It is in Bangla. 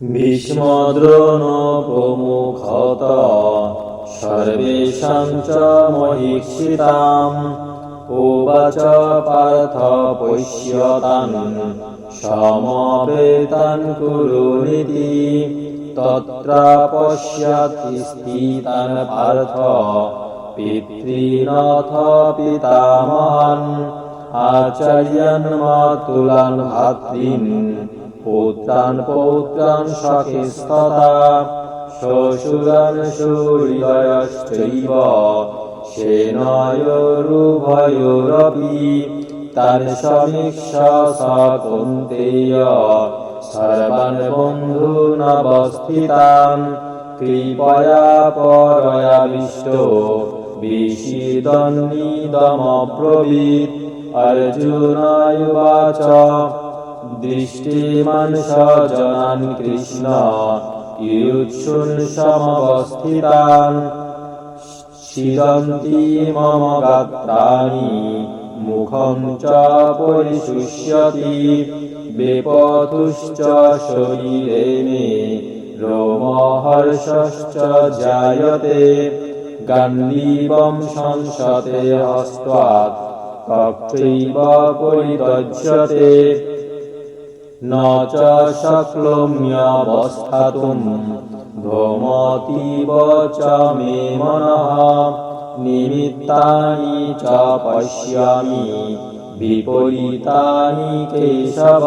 ভীষ্মদ্রোণ প্রমুখত সর্বেষাং চ মহীক্ষিতাম। উবাচ পার্থ পশ্যতান সমবেতান কুরুনিতি। তত্র পশ্যতি স্থিতান পার্থ পিতॄনথ পিতামহান। আচার্যান মাতুলান ভ্রাতॄন পুত্রান পৌত্রান সখিস্তথা। শ্বশুরান সুহৃদয়শ্চৈব সেনয়োरुभयोरपि। তান সমীক্ষ্য স কৌন্তেয় সর্বান বন্ধূনবস্থিতান। কৃপয়া পরয়াবিষ্টো বিষীদন্নিদমব্রবীৎ। অর্জুনোবাচ দৃষ্টিমাन् স্বজনাन् কৃষ্ণ ইয়ুৎসুन् সমবস্থিতাन्। ছিদन्ति মম গাত্রাণি মুখং চ পরিশুষ্যতি। বেপথুশ্চ শরীরে মে রোমহর্ষশ্চ জায়তে। গাণ্ডীবং সংসতে হস্ত্বাৎ কক্ষৈব পরিত্যজ্যতে। ন চ শক্নোম্যবস্থাতুং ধৌমতীব চ মে মনঃ। নিমিত্তানি চ পশ্যামি বিপরীতানি কেশব।